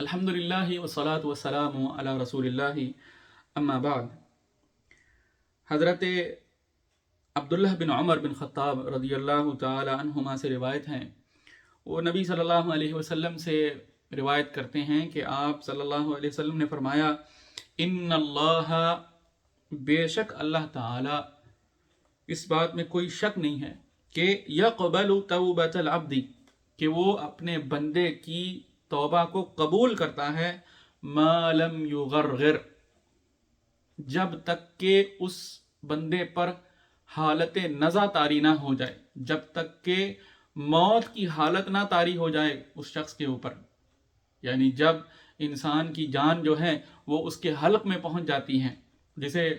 الحمدللہ والصلاة والسلام علی رسول اللہ اما بعد۔ حضرت عبداللہ بن عمر بن خطاب رضی اللہ تعالی عنہما سے روایت ہیں، وہ نبی صلی اللہ علیہ وسلم سے روایت کرتے ہیں کہ آپ صلی اللہ علیہ وسلم نے فرمایا، ان اللہ، بے شک اللہ تعالی، اس بات میں کوئی شک نہیں ہے کہ یقبل توبۃ العبد، کہ وہ اپنے بندے کی توبہ کو قبول کرتا ہے، ما لم یغرغر، جب تک کہ اس بندے پر حالت نزع طاری نہ ہو جائے، جب تک کہ موت کی حالت نہ طاری ہو جائے اس شخص کے اوپر، یعنی جب انسان کی جان جو ہے وہ اس کے حلق میں پہنچ جاتی ہے، جسے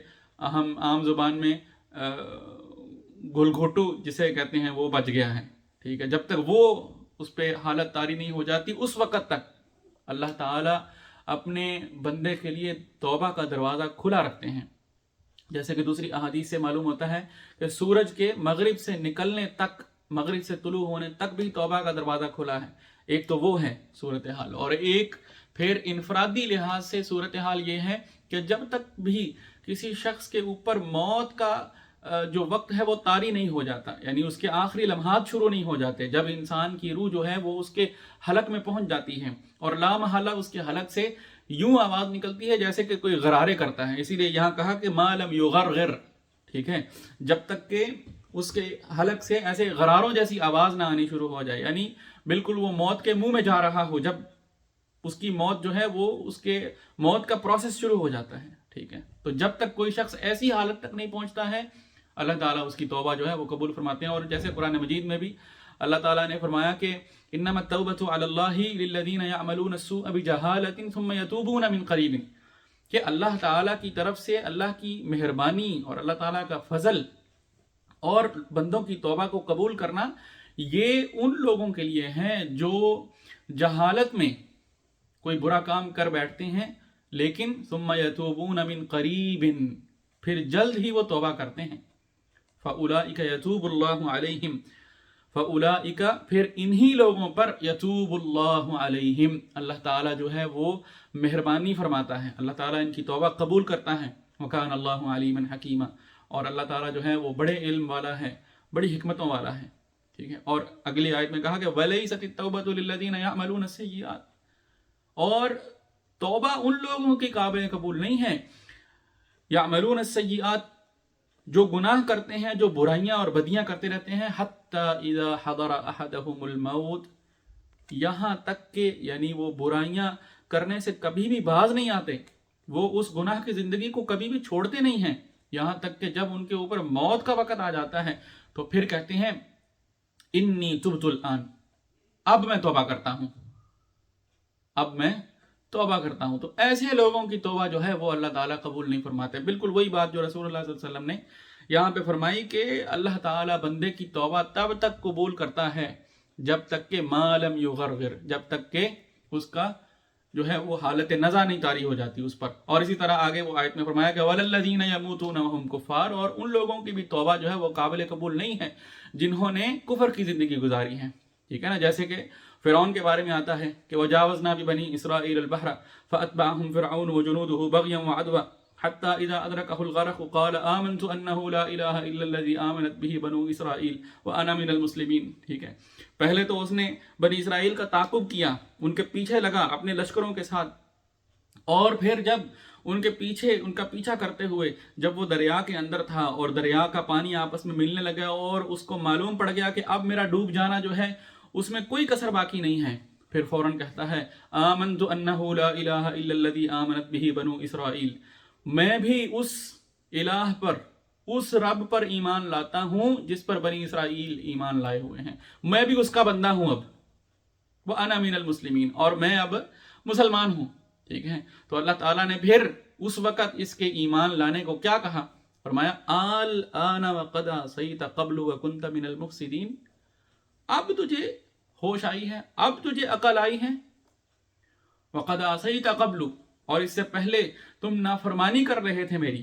ہم عام زبان میں گل گھوٹو جسے کہتے ہیں، وہ بچ گیا ہے، ٹھیک ہے۔ جب تک وہ اس پہ حالت طاری نہیں ہو جاتی، اس وقت تک اللہ تعالیٰ اپنے بندے کے لیے توبہ کا دروازہ کھلا رکھتے ہیں۔ جیسے کہ دوسری احادیث سے معلوم ہوتا ہے کہ سورج کے مغرب سے نکلنے تک، مغرب سے طلوع ہونے تک بھی توبہ کا دروازہ کھلا ہے۔ ایک تو وہ ہے صورتحال، اور ایک پھر انفرادی لحاظ سے صورتحال یہ ہے کہ جب تک بھی کسی شخص کے اوپر موت کا جو وقت ہے وہ طاری نہیں ہو جاتا، یعنی اس کے آخری لمحات شروع نہیں ہو جاتے، جب انسان کی روح جو ہے وہ اس کے حلق میں پہنچ جاتی ہے، اور لا محالہ اس کے حلق سے یوں آواز نکلتی ہے جیسے کہ کوئی غرارے کرتا ہے، اسی لیے یہاں کہا کہ ما لم یغرغر، ٹھیک ہے، جب تک کہ اس کے حلق سے ایسے غراروں جیسی آواز نہ آنی شروع ہو جائے، یعنی بالکل وہ موت کے منہ میں جا رہا ہو، جب اس کی موت جو ہے وہ اس کے موت کا پروسیس شروع ہو جاتا ہے، ٹھیک ہے۔ تو جب تک کوئی شخص ایسی حالت تک نہیں پہنچتا ہے، اللہ تعالیٰ اس کی توبہ جو ہے وہ قبول فرماتے ہیں۔ اور جیسے قرآن مجید میں بھی اللہ تعالیٰ نے فرمایا کہ انما التوبۃ علی اللہ للذین یعملون السوء بجہالۃ ثم یتوبون من قریب، کہ اللہ تعالیٰ کی طرف سے اللہ کی مہربانی اور اللہ تعالیٰ کا فضل اور بندوں کی توبہ کو قبول کرنا، یہ ان لوگوں کے لیے ہیں جو جہالت میں کوئی برا کام کر بیٹھتے ہیں، لیکن ثم یتوبون من قریب، پھر جلد ہی وہ توبہ کرتے ہیں۔ فَأُولَئِكَ يَتُوبُ اللَّهُ عَلَيْهِمْ، فَأُولَئِكَ، پھر انہی لوگوں پر يَتُوبُ اللَّهُ عَلَيْهِمْ، اللہ تعالیٰ جو ہے وہ مہربانی فرماتا ہے، اللہ تعالیٰ ان کی توبہ قبول کرتا ہے۔ وَكَانَ اللَّهُ عَلِيمًا حَكِيمًا، اور اللہ تعالیٰ جو ہے وہ بڑے علم والا ہے، بڑی حکمتوں والا ہے، ٹھیک ہے۔ اور اگلی آیت میں کہا کہ وَلَيْسَتِ التَّوْبَةُ لِلَّذِينَ يَعْمَلُونَ السَّيِّئَاتِ، اور توبہ ان لوگوں کی قابل قبول نہیں ہے، يَعْمَلُونَ السَّيِّئَاتِ، جو گناہ کرتے ہیں، جو برائیاں اور بدیاں کرتے رہتے ہیں، حتی اذا حضر احدہم الموت، یہاں تک کہ، یعنی وہ برائیاں کرنے سے کبھی بھی باز نہیں آتے، وہ اس گناہ کی زندگی کو کبھی بھی چھوڑتے نہیں ہیں، یہاں تک کہ جب ان کے اوپر موت کا وقت آ جاتا ہے تو پھر کہتے ہیں انی تبت الآن، اب میں توبہ کرتا ہوں، اب میں توبہ کرتا ہوں۔ تو ایسے لوگوں کی توبہ جو ہے وہ اللہ تعالیٰ قبول نہیں فرماتے۔ بالکل وہی بات جو رسول اللہ صلی اللہ علیہ وسلم نے یہاں پہ فرمائی کہ اللہ تعالیٰ بندے کی توبہ تب تک قبول کرتا ہے جب تک کہ ما لم یغرغر، جب تک کہ اس کا جو ہے وہ حالت نزع نہیں طاری ہو جاتی اس پر۔ اور اسی طرح آگے وہ آیت میں فرمایا کہ وَلَلَّذِينَ يَمُوتُونَ وَهُمْ كُفَّارٌ، اور ان لوگوں کی بھی توبہ جو ہے وہ قابل قبول نہیں ہے جنہوں نے کفر کی زندگی گزاری ہے، ٹھیک ہے نا۔ جیسے کہ فرعون کے بارے میں آتا ہے کہ وَجَاوَزْنَا بِبَنِي إِسْرَائِيلَ الْبَحْرَ فَأَتْبَعَهُمْ فِرْعَوْنُ وَجُنُودُهُ بَغْيًا وَعَدْوًا حَتَّى إِذَا أَدْرَكَهُ الْغَرَقُ قَالَ آمَنْتُ أَنَّهُ لَا إِلَهَ إِلَّا الَّذِي آمَنَتْ بِهِ بَنُو إِسْرَائِيلَ وَأَنَا مِنَ الْمُسْلِمِينَ، ٹھیک ہے۔ پہلے تو اس نے بنی اسرائیل کا تعاقب کیا، ان کے پیچھے لگا اپنے لشکروں کے ساتھ، اور پھر جب ان کا پیچھا کرتے ہوئے جب وہ دریا کے اندر تھا اور دریا کا پانی آپس میں ملنے لگا اور اس کو معلوم پڑ گیا کہ اب میرا ڈوب جانا جو ہے اس میں کوئی کسر باقی نہیں ہے، پھر فوراً کہتا ہے آمنت انہ لا الہ الا الذی آمنت بہ بنو اسرائیل، میں بھی اس الہ پر، اس رب پر ایمان لاتا ہوں جس پر بنی اسرائیل ایمان لائے ہوئے ہیں، میں بھی اس کا بندہ ہوں اب، وَأَنَا مِنَ الْمُسْلِمِينَ، اور میں اب مسلمان ہوں، ٹھیک ہے۔ تو اللہ تعالیٰ نے پھر اس وقت اس کے ایمان لانے کو کیا کہا؟ فرمایا الآن وقد عصیت قبل وکنت من المفسدین، اب تجھے ہوش آئی ہے، اب تجھے عقل آئی ہے، وقد عصیت قبل، اور اس سے پہلے تم نافرمانی کر رہے تھے میری،